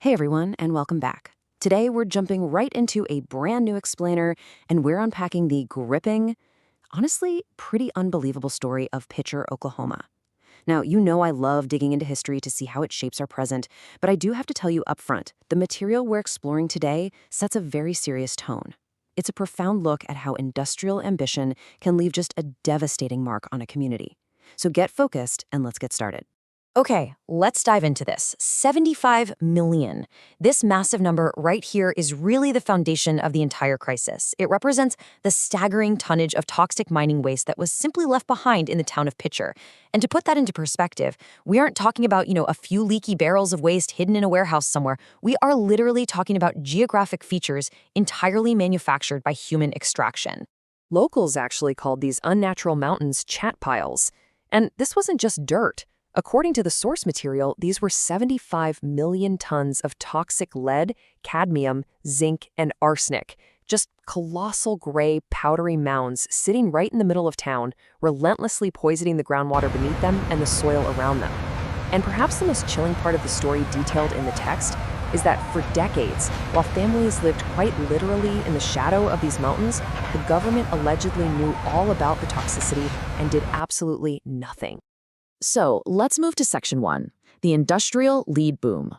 Hey everyone, and welcome back. Today we're jumping right into a brand new explainer, and we're unpacking the gripping, honestly, pretty unbelievable story of Picher, Oklahoma. Now, you know I love digging into history to see how it shapes our present, but I do have to tell you up front, the material we're exploring today sets a very serious tone. It's a profound look at how industrial ambition can leave just a devastating mark on a community. So get focused and let's get started. Okay, let's dive into this. 75 million. This massive number right here is really the foundation of the entire crisis. It represents the staggering tonnage of toxic mining waste that was simply left behind in the town of Picher. And to put that into perspective, we aren't talking about, a few leaky barrels of waste hidden in a warehouse somewhere. We are literally talking about geographic features entirely manufactured by human extraction. Locals actually called these unnatural mountains chat piles. And this wasn't just dirt. According to the source material, these were 75 million tons of toxic lead, cadmium, zinc, and arsenic. Just colossal gray, powdery mounds sitting right in the middle of town, relentlessly poisoning the groundwater beneath them and the soil around them. And perhaps the most chilling part of the story detailed in the text is that for decades, while families lived quite literally in the shadow of these mountains, the government allegedly knew all about the toxicity and did absolutely nothing. So let's move to Section 1, the industrial lead boom.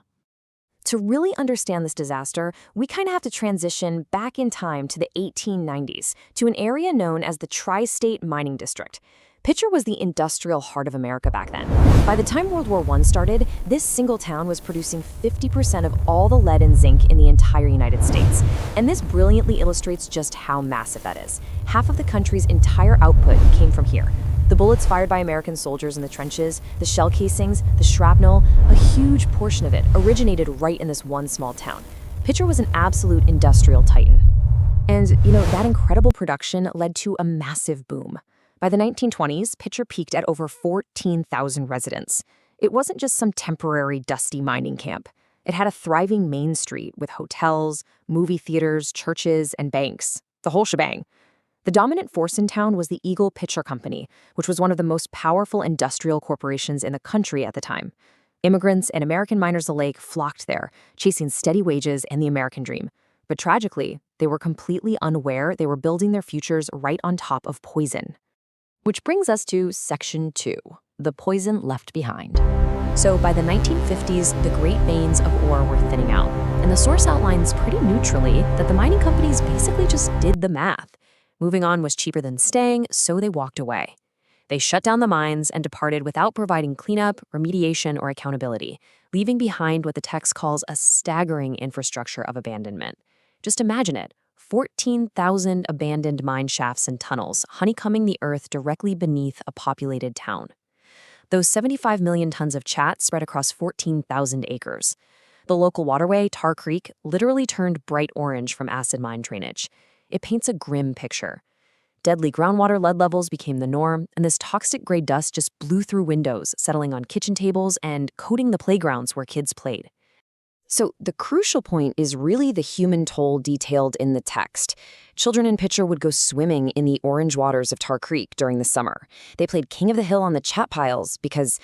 To really understand this disaster, we kind of have to transition back in time to the 1890s, to an area known as the Tri-State Mining District. Picher was the industrial heart of America back then. By the time World War I started, this single town was producing 50% of all the lead and zinc in the entire United States. And this brilliantly illustrates just how massive that is. Half of the country's entire output came from here. The bullets fired by American soldiers in the trenches, the shell casings, the shrapnel, a huge portion of it originated right in this one small town. Picher was an absolute industrial titan. And, that incredible production led to a massive boom. By the 1920s, Picher peaked at over 14,000 residents. It wasn't just some temporary, dusty mining camp. It had a thriving main street with hotels, movie theaters, churches, and banks. The whole shebang. The dominant force in town was the Eagle Picher Company, which was one of the most powerful industrial corporations in the country at the time. Immigrants and American miners alike flocked there, chasing steady wages and the American dream. But tragically, they were completely unaware they were building their futures right on top of poison. Which brings us to Section 2, the poison left behind. So by the 1950s, the great veins of ore were thinning out, and the source outlines pretty neutrally that the mining companies basically just did the math. Moving on was cheaper than staying, so they walked away. They shut down the mines and departed without providing cleanup, remediation, or accountability, leaving behind what the text calls a staggering infrastructure of abandonment. Just imagine it, 14,000 abandoned mine shafts and tunnels, honeycombing the earth directly beneath a populated town. Those 75 million tons of chat spread across 14,000 acres. The local waterway, Tar Creek, literally turned bright orange from acid mine drainage. It paints a grim picture. Deadly groundwater lead levels became the norm, and this toxic gray dust just blew through windows, settling on kitchen tables and coating the playgrounds where kids played. So the crucial point is really the human toll detailed in the text. Children in Picher would go swimming in the orange waters of Tar Creek during the summer. They played King of the Hill on the chat piles because,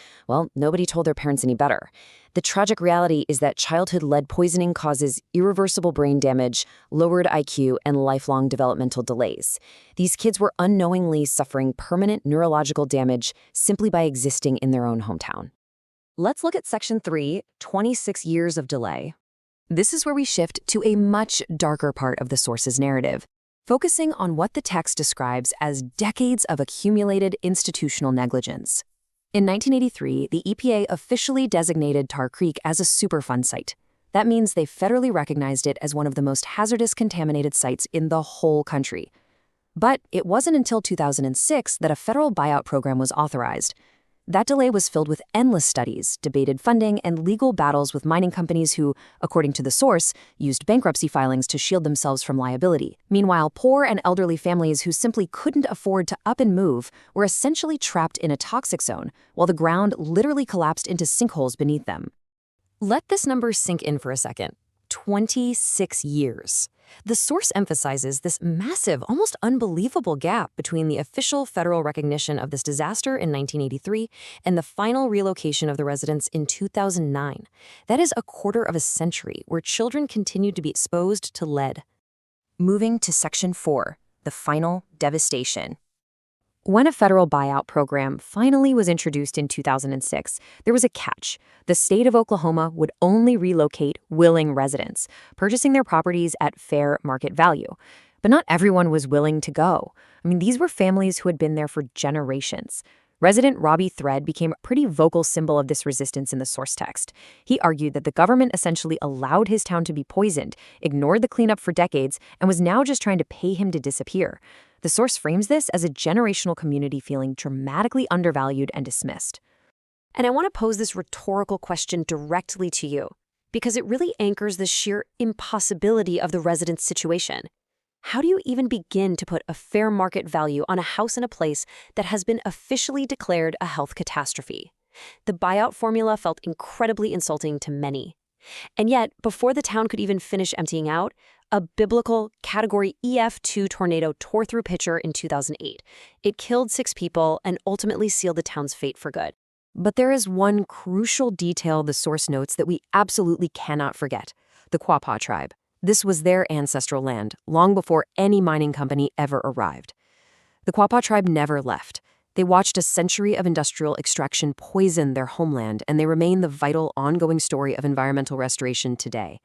nobody told their parents any better. The tragic reality is that childhood lead poisoning causes irreversible brain damage, lowered IQ, and lifelong developmental delays. These kids were unknowingly suffering permanent neurological damage simply by existing in their own hometown. Let's look at Section 3, 26 years of delay. This is where we shift to a much darker part of the source's narrative, focusing on what the text describes as decades of accumulated institutional negligence. In 1983, the EPA officially designated Tar Creek as a Superfund site. That means they federally recognized it as one of the most hazardous contaminated sites in the whole country. But it wasn't until 2006 that a federal buyout program was authorized. That delay was filled with endless studies, debated funding, and legal battles with mining companies who, according to the source, used bankruptcy filings to shield themselves from liability. Meanwhile, poor and elderly families who simply couldn't afford to up and move were essentially trapped in a toxic zone, while the ground literally collapsed into sinkholes beneath them. Let this number sink in for a second. 26 years. The source emphasizes this massive, almost unbelievable gap between the official federal recognition of this disaster in 1983 and the final relocation of the residents in 2009. That is a quarter of a century where children continued to be exposed to lead. Moving to Section 4, the final devastation. When a federal buyout program finally was introduced in 2006, there was a catch. The state of Oklahoma would only relocate willing residents, purchasing their properties at fair market value. But not everyone was willing to go. These were families who had been there for generations. Resident Robbie Thread became a pretty vocal symbol of this resistance in the source text. He argued that the government essentially allowed his town to be poisoned, ignored the cleanup for decades, and was now just trying to pay him to disappear. The source frames this as a generational community feeling dramatically undervalued and dismissed. And I want to pose this rhetorical question directly to you, because it really anchors the sheer impossibility of the residents' situation. How do you even begin to put a fair market value on a house in a place that has been officially declared a health catastrophe? The buyout formula felt incredibly insulting to many. And yet, before the town could even finish emptying out, a biblical Category EF2 tornado tore through Picher in 2008. It killed 6 people and ultimately sealed the town's fate for good. But there is one crucial detail the source notes that we absolutely cannot forget: the Quapaw tribe. This was their ancestral land, long before any mining company ever arrived. The Quapaw tribe never left. They watched a century of industrial extraction poison their homeland, and they remain the vital, ongoing story of environmental restoration today.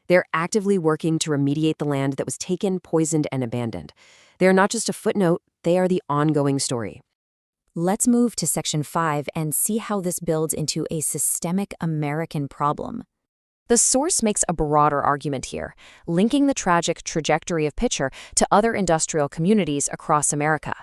They're actively working to remediate the land that was taken, poisoned, and abandoned. They are not just a footnote, they are the ongoing story. Let's move to Section 5 and see how this builds into a systemic American problem. The source makes a broader argument here, linking the tragic trajectory of Picher to other industrial communities across America.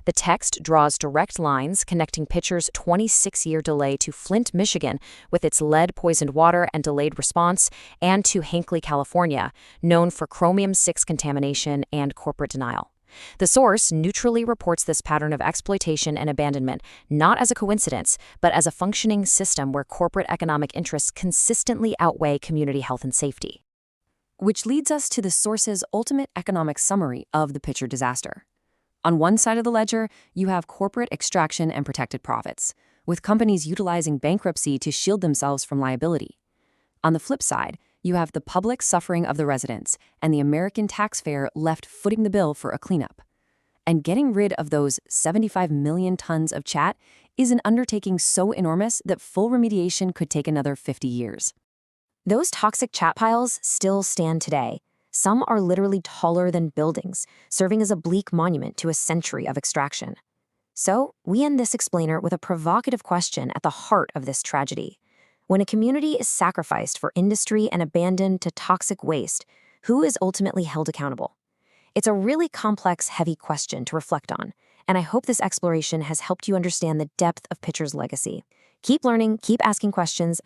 The text draws direct lines connecting Picher's 26-year delay to Flint, Michigan, with its lead-poisoned water and delayed response, and to Hinckley, California, known for chromium-6 contamination and corporate denial. The source neutrally reports this pattern of exploitation and abandonment not as a coincidence, but as a functioning system where corporate economic interests consistently outweigh community health and safety. Which leads us to the source's ultimate economic summary of the Picher disaster. On one side of the ledger, you have corporate extraction and protected profits, with companies utilizing bankruptcy to shield themselves from liability. On the flip side, you have the public suffering of the residents and the American taxpayer left footing the bill for a cleanup. And getting rid of those 75 million tons of chat is an undertaking so enormous that full remediation could take another 50 years. Those toxic chat piles still stand today. Some are literally taller than buildings, serving as a bleak monument to a century of extraction. So, we end this explainer with a provocative question at the heart of this tragedy. When a community is sacrificed for industry and abandoned to toxic waste, who is ultimately held accountable? It's a really complex, heavy question to reflect on, and I hope this exploration has helped you understand the depth of Picher's legacy. Keep learning, keep asking questions, and I'll